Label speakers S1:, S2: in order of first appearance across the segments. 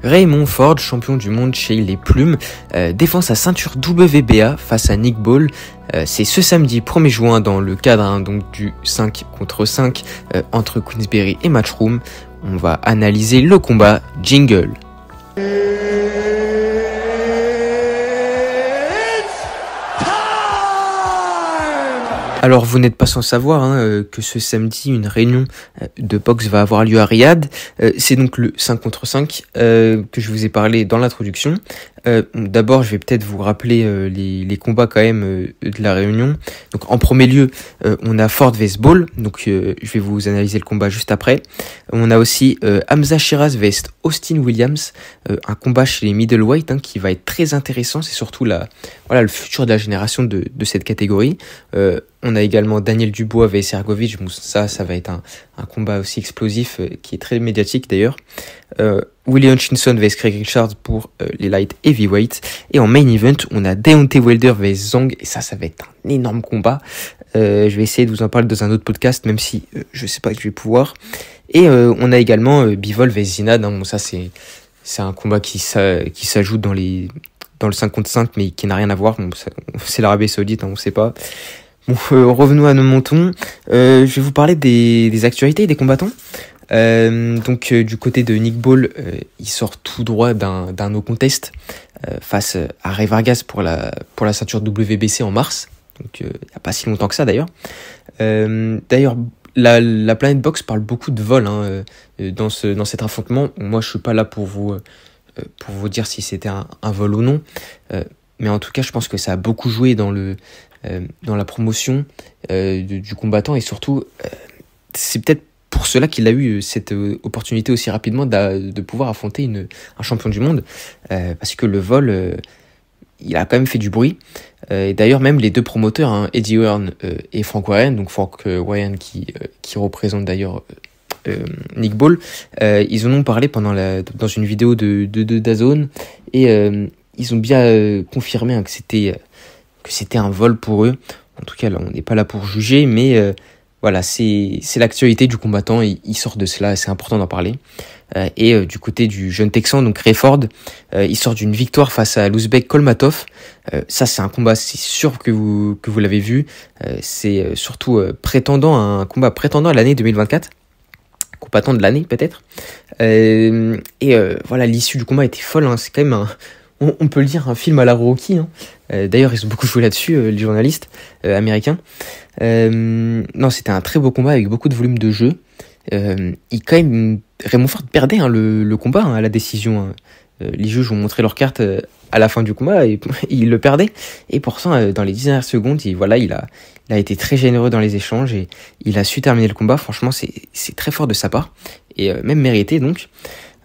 S1: Raymond Ford, champion du monde chez les Plumes, défend sa ceinture WBA face à Nick Ball. C'est ce samedi 1er juin dans le cadre donc du 5 contre 5 entre Queensberry et Matchroom. On va analyser le combat. Jingle. Alors vous n'êtes pas sans savoir que ce samedi une réunion de boxe va avoir lieu à Riyad. C'est donc le 5 contre 5 que je vous ai parlé dans l'introduction. D'abord je vais peut-être vous rappeler les combats quand même de la réunion. Donc en premier lieu on a Ford vs Ball, donc je vais vous analyser le combat juste après. On a aussi Hamza Shiraz vs Austin Williams, un combat chez les middleweight qui va être très intéressant. C'est surtout le futur de la génération de cette catégorie. On a également Daniel Dubois vs Ergovic. Bon, ça va être un combat aussi explosif qui est très médiatique d'ailleurs. Willie Hutchinson vs Craig Richards pour les light heavyweight. Et en main event, on a Deontay Wilder vs Zhang. Et ça va être un énorme combat. Je vais essayer de vous en parler dans un autre podcast, même si je sais pas que je vais pouvoir. Et on a également Bivol vs Zinad. Bon, ça c'est un combat qui s'ajoute dans le 5 contre 5, mais qui n'a rien à voir. Bon, c'est l'Arabie Saoudite, on sait pas. Bon, revenons à nos moutons. Je vais vous parler des actualités des combattants. Du côté de Nick Ball, il sort tout droit d'un no contest face à Ray Vargas pour la ceinture WBC en mars. Donc il n'y a pas si longtemps que ça d'ailleurs. D'ailleurs, la Planet Box parle beaucoup de vol dans cet affrontement. Moi, je suis pas là pour vous dire si c'était un vol ou non. Mais en tout cas, je pense que ça a beaucoup joué dans la promotion du combattant, et surtout c'est peut-être pour cela qu'il a eu cette opportunité aussi rapidement de pouvoir affronter un champion du monde, parce que le vol il a quand même fait du bruit, et d'ailleurs même les deux promoteurs, Eddie Hearn et Frank Warren, donc Frank Warren qui représente d'ailleurs Nick Ball, ils en ont parlé dans une vidéo de DAZN, et ils ont bien confirmé que c'était un vol pour eux. En tout cas, là, on n'est pas là pour juger, mais voilà, c'est l'actualité du combattant. Il sort de cela, c'est important d'en parler. Et du côté du jeune Texan, donc Ray Ford, il sort d'une victoire face à l'Ouzbek Kolmatov. Ça, c'est un combat, c'est sûr que vous l'avez vu. C'est surtout un combat prétendant à l'année 2024. Combattant de l'année, peut-être. Voilà, l'issue du combat était folle. C'est quand même on peut le dire, un film à la Rocky. D'ailleurs, ils ont beaucoup joué là-dessus, les journalistes américains. Non, c'était un très beau combat avec beaucoup de volume de jeu. Raymond Ford perdait le combat à la décision. Les juges ont montré leur carte à la fin du combat et il le perdait. Et pourtant, dans les 10 dernières secondes, il a été très généreux dans les échanges et il a su terminer le combat. Franchement, c'est très fort de sa part et même mérité donc.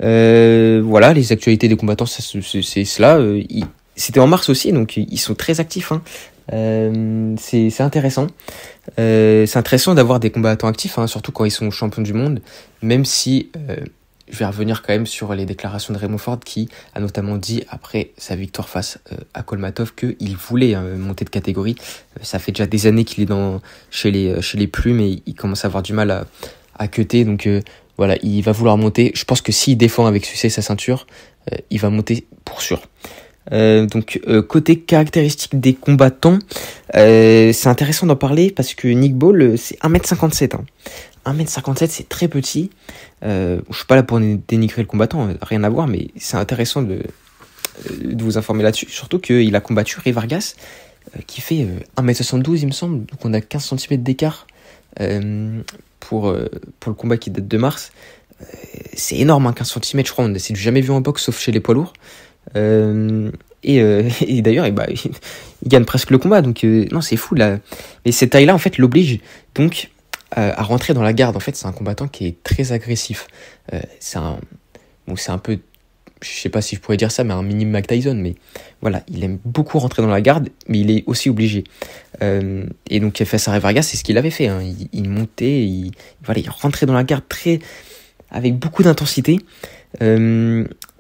S1: Voilà, les actualités des combattants, c'est cela. C'était en mars aussi, donc ils sont très actifs. C'est intéressant. C'est intéressant d'avoir des combattants actifs, surtout quand ils sont champions du monde. Même si je vais revenir quand même sur les déclarations de Raymond Ford, qui a notamment dit après sa victoire face à Kolmatov qu'il voulait monter de catégorie. Ça fait déjà des années qu'il est chez les Plumes et il commence à avoir du mal à cutter, donc voilà, il va vouloir monter. Je pense que s'il défend avec succès sa ceinture, il va monter pour sûr. Côté caractéristiques des combattants, c'est intéressant d'en parler parce que Nick Ball, c'est 1m57. 1m57, c'est très petit. Je suis pas là pour dénigrer le combattant, rien à voir, mais c'est intéressant de vous informer là-dessus. Surtout qu'il a combattu Ray Vargas, qui fait 1m72, il me semble. Donc on a 15 cm d'écart pour le combat qui date de mars. C'est énorme, 15 cm, je crois. C'est du jamais vu en boxe, sauf chez les poids lourds. Et d'ailleurs, il gagne presque le combat. Donc non, c'est fou là. Mais cette taille-là, en fait, l'oblige donc à rentrer dans la garde. En fait, c'est un combattant qui est très agressif. C'est un peu, je sais pas si je pourrais dire ça, mais un mini Mike Tyson. Mais voilà, il aime beaucoup rentrer dans la garde, mais il est aussi obligé. Et donc face à Ray Vargas, c'est ce qu'il avait fait. Il montait, il rentrait dans la garde avec beaucoup d'intensité.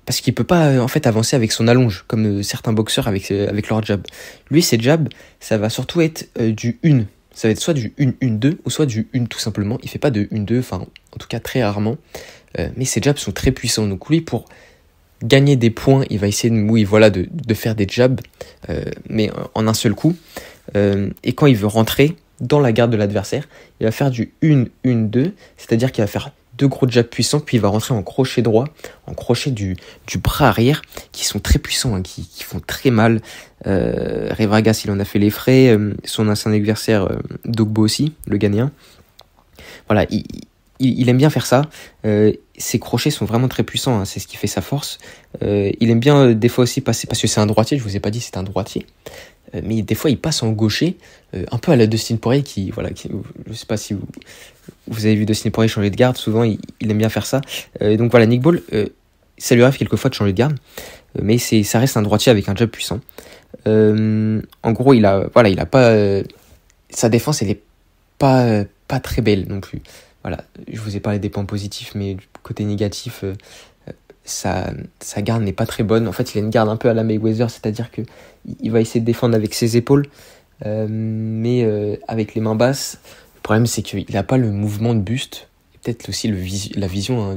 S1: Parce qu'il peut pas en fait avancer avec son allonge comme certains boxeurs avec leur jab. Lui, ses jabs, ça va surtout être du 1. Ça va être soit du 1-1-2 ou soit du 1 tout simplement. Il fait pas de 1-2, en tout cas très rarement. Mais ses jabs sont très puissants. Donc lui, pour gagner des points, il va essayer de faire des jabs, mais en un seul coup. Et quand il veut rentrer dans la garde de l'adversaire, il va faire du 1-1-2, c'est-à-dire qu'il va faire 2 gros jabs puissants, puis il va rentrer en crochet droit, en crochet du bras arrière, qui sont très puissants, hein, qui font très mal. Rey Vargas, il en a fait les frais, son ancien adversaire Dogbo aussi, le Ghanéen. Voilà, il aime bien faire ça. Ses crochets sont vraiment très puissants, hein, c'est ce qui fait sa force. Il aime bien des fois aussi passer, parce que c'est un droitier, je vous ai pas dit c'est un droitier, mais des fois il passe en gaucher, un peu à la Dustin Poirier je sais pas si vous avez vu Dustin Poirier changer de garde, souvent il aime bien faire ça. Donc voilà, Nick Ball, ça lui arrive quelquefois de changer de garde, mais ça reste un droitier avec un jab puissant. En gros, il a pas sa défense, elle est pas très belle non plus. Voilà, je vous ai parlé des points positifs, mais du côté négatif, sa garde n'est pas très bonne. En fait, il a une garde un peu à la Mayweather, c'est-à-dire que il va essayer de défendre avec ses épaules, mais avec les mains basses. Le problème, c'est qu'il n'a pas le mouvement de buste, et peut-être aussi la vision, hein,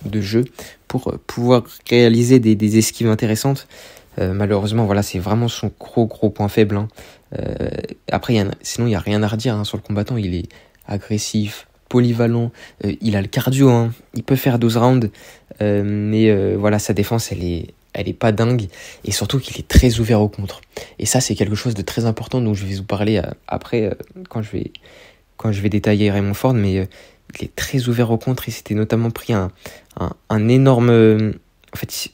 S1: de jeu pour pouvoir réaliser des esquives intéressantes. Malheureusement, voilà, c'est vraiment son gros point faible, hein. Après, sinon, il n'y a rien à redire, hein, sur le combattant. Il est agressif, polyvalent, il a le cardio, hein. Il peut faire 12 rounds, mais voilà, sa défense, elle est pas dingue, et surtout qu'il est très ouvert au contre. Et ça, c'est quelque chose de très important, dont je vais vous parler après, quand je vais détailler Raymond Ford, mais il est très ouvert au contre. Il s'était notamment pris un énorme... en fait,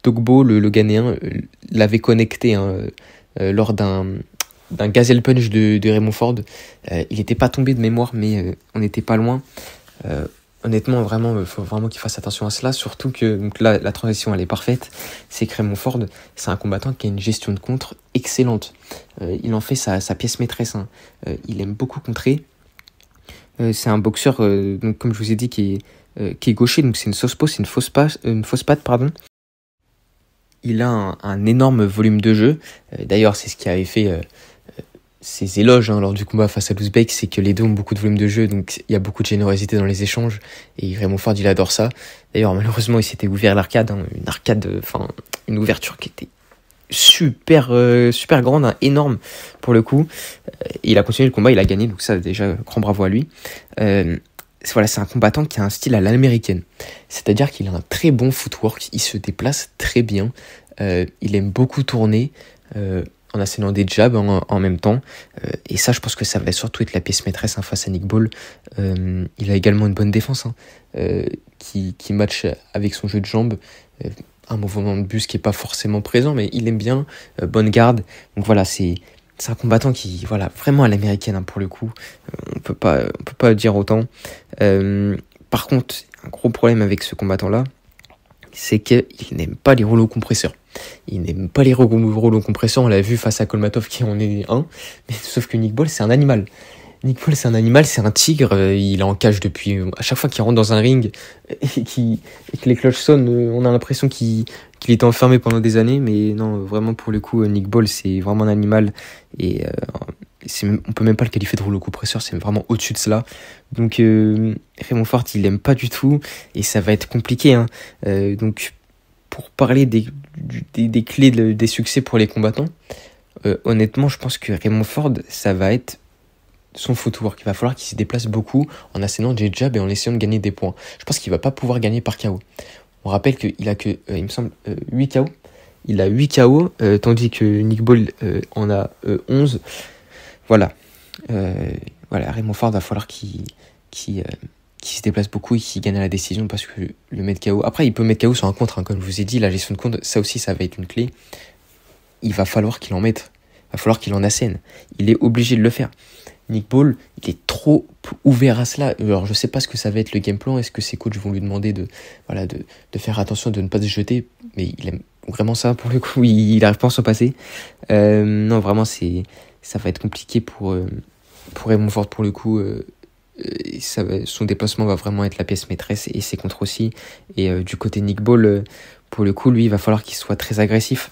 S1: Dogbo, le Ghanéen, l'avait connecté, hein, lors d'un gazelle punch de Raymond Ford. Il n'était pas tombé de mémoire, mais on n'était pas loin. Honnêtement, vraiment, il faut vraiment qu'il fasse attention à cela, surtout que donc là, la transition, elle est parfaite. C'est que Raymond Ford, c'est un combattant qui a une gestion de contre excellente. Il en fait sa pièce maîtresse, hein. Il aime beaucoup contrer. C'est un boxeur, donc, comme je vous ai dit, qui est gaucher, donc c'est une southpaw, c'est une fausse patte, pardon. Il a un énorme volume de jeu. D'ailleurs, c'est ce qui avait fait ses éloges, hein, lors du combat face à l'Ouzbek, c'est que les deux ont beaucoup de volume de jeu, donc il y a beaucoup de générosité dans les échanges, et Raymond Ford, il adore ça. D'ailleurs, malheureusement, il s'était ouvert l'arcade, hein, une ouverture qui était super grande, hein, énorme pour le coup. Il a continué le combat, il a gagné, donc ça, déjà, grand bravo à lui. Voilà, c'est un combattant qui a un style à l'américaine, c'est-à-dire qu'il a un très bon footwork, il se déplace très bien, il aime beaucoup tourner, en assénant des jabs en même temps, et ça, je pense que ça va surtout être la pièce maîtresse, hein, face à Nick Ball. Il a également une bonne défense, hein, qui match avec son jeu de jambes, un mouvement de buste qui est pas forcément présent, mais il aime bien, bonne garde. Donc voilà, c'est un combattant qui, voilà, vraiment à l'américaine, hein, pour le coup. On peut pas dire autant. Par contre, un gros problème avec ce combattant-là, c'est qu'il n'aime pas les rouleaux compresseurs. Il n'aime pas les rouleaux compresseurs, on l'a vu face à Kolmatov qui en est un, mais sauf que Nick Ball, c'est un animal. Nick Ball, c'est un animal, c'est un tigre, il est en cage depuis... À chaque fois qu'il rentre dans un ring et que les cloches sonnent, on a l'impression qu'il était enfermé pendant des années, mais non, vraiment, pour le coup, Nick Ball, c'est vraiment un animal, et on peut même pas le qualifier de rouleau compresseur, c'est vraiment au-dessus de cela. Donc Raymond Ford, il l'aime pas du tout, et ça va être compliqué, hein. Donc pour parler des clés des succès pour les combattants, honnêtement, je pense que Raymond Ford, ça va être son footwork. Il va falloir qu'il se déplace beaucoup en assénant des jabs et en essayant de gagner des points. Je pense qu'il va pas pouvoir gagner par KO. On rappelle qu'il a que, il me semble, 8 KO. Il a 8 KO, tandis que Nick Ball en a 11. Voilà. Raymond Ford, va falloir qu'il se déplace beaucoup et qu'il gagne à la décision, parce que le mettre KO... Après, il peut mettre KO sur un contre, hein, comme je vous ai dit, la gestion de contre, ça aussi, ça va être une clé. Il va falloir qu'il en mette. Il va falloir qu'il en assène. Il est obligé de le faire. Nick Ball, il est trop ouvert à cela. Alors, je sais pas ce que ça va être le game plan. Est-ce que ses coachs vont lui demander de faire attention, de ne pas se jeter, mais il aime vraiment ça, pour le coup. Il arrive pas à s'en passer. Non, vraiment, ça va être compliqué pour Raymond Ford, pour le coup. Son déplacement va vraiment être la pièce maîtresse, et ses contres aussi. Et du côté Nick Ball, pour le coup, lui, il va falloir qu'il soit très agressif.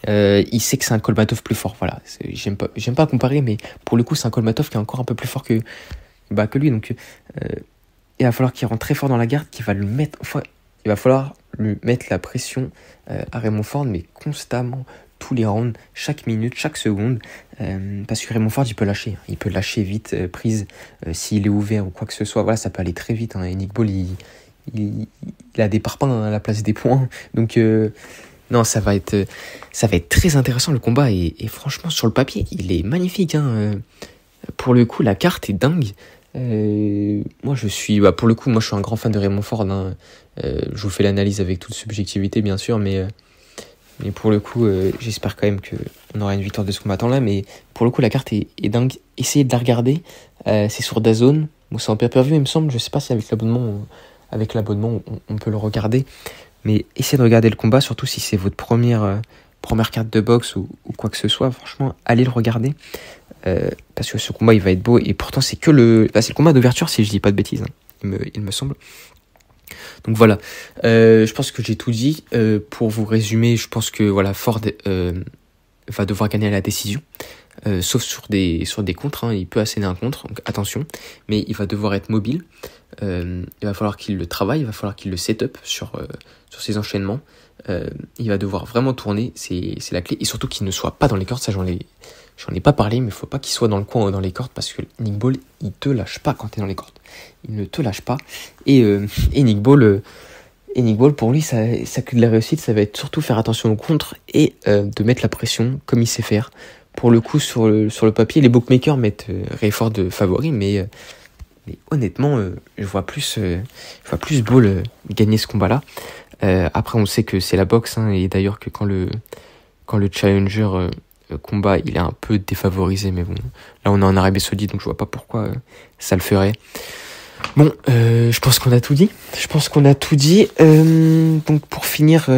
S1: Il sait que c'est un Kolmatov plus fort, voilà. J'aime pas comparer, mais pour le coup, c'est un Kolmatov qui est encore un peu plus fort que lui. Donc il va falloir qu'il rentre très fort dans la garde, qu'il va le mettre. Enfin, il va falloir lui mettre la pression à Raymond Ford, mais constamment, tous les rounds, chaque minute, chaque seconde, parce que Raymond Ford, il peut lâcher vite prise s'il est ouvert ou quoi que ce soit. Voilà, ça peut aller très vite, hein. Et Nick Ball, il a des parpaings à la place des points, donc non, ça va être très intéressant le combat, et franchement, sur le papier, il est magnifique, hein. Pour le coup, la carte est dingue. Moi, je suis un grand fan de Raymond Ford, hein. Je vous fais l'analyse avec toute subjectivité, bien sûr, mais pour le coup, j'espère quand même qu'on aura une victoire de ce combattant-là. Mais pour le coup, la carte est dingue. Essayez de la regarder. C'est sur DAZN. Bon, c'est en pay-per-view, il me semble. Je sais pas si avec l'abonnement, on peut le regarder. Mais essayez de regarder le combat, surtout si c'est votre première carte de boxe ou quoi que ce soit. Franchement, allez le regarder. Parce que ce combat, il va être beau. Et pourtant, c'est le combat d'ouverture, si je dis pas de bêtises, hein, il me semble. Donc voilà, je pense que j'ai tout dit. Pour vous résumer, je pense que voilà, Ford va devoir gagner à la décision, sauf sur des contres, hein, il peut asséner un contre, donc attention, mais il va devoir être mobile. Il va falloir qu'il le travaille, il va falloir qu'il le set up sur ses enchaînements. Il va devoir vraiment tourner, c'est la clé, et surtout qu'il ne soit pas dans les cordes. Ça, j'en ai pas parlé, mais il faut pas qu'il soit dans le coin ou dans les cordes, parce que Nick Ball, il te lâche pas quand t'es dans les cordes. Il ne te lâche pas. Et Nick Ball, pour lui, sa clé de la réussite, ça va être surtout faire attention au contre et de mettre la pression comme il sait faire. Pour le coup, sur le papier, les bookmakers mettent Ray Ford de favori, mais honnêtement, je vois plus Ball gagner ce combat-là. Après, on sait que c'est la boxe, hein, et d'ailleurs que quand le challenger combat, il est un peu défavorisé, mais bon, là on est en Arabie Saoudite, donc je vois pas pourquoi ça le ferait. Bon, je pense qu'on a tout dit. Donc pour finir,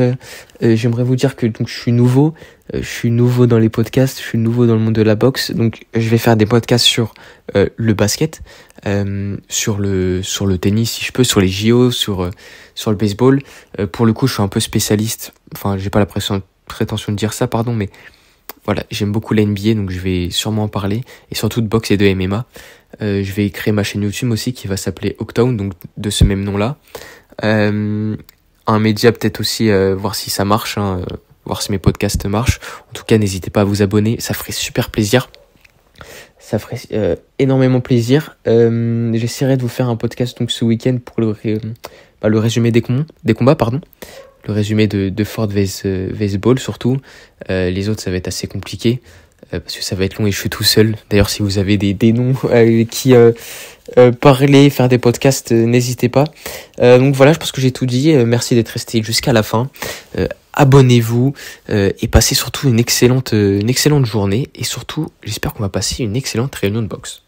S1: j'aimerais vous dire que donc je suis nouveau dans les podcasts, je suis nouveau dans le monde de la boxe, donc je vais faire des podcasts sur le basket, sur le tennis si je peux, sur les JO, sur le baseball. Pour le coup, je suis un peu spécialiste. Enfin, j'ai pas la prétention de dire ça, pardon, mais voilà, j'aime beaucoup la NBA, donc je vais sûrement en parler, et surtout de boxe et de MMA. Je vais créer ma chaîne YouTube aussi qui va s'appeler Octown, donc de ce même nom-là. Un média peut-être aussi, voir si ça marche, hein, voir si mes podcasts marchent. En tout cas, n'hésitez pas à vous abonner, ça ferait super plaisir. Ça ferait énormément plaisir. J'essaierai de vous faire un podcast donc ce week-end pour le résumé des combats, pardon. Le résumé de Ford vs Ball surtout. Les autres, ça va être assez compliqué. Parce que ça va être long et je suis tout seul. D'ailleurs, si vous avez des noms qui parler, faire des podcasts, n'hésitez pas. Donc voilà, je pense que j'ai tout dit. Merci d'être resté jusqu'à la fin. Abonnez-vous et passez surtout une excellente journée. Et surtout, j'espère qu'on va passer une excellente réunion de boxe.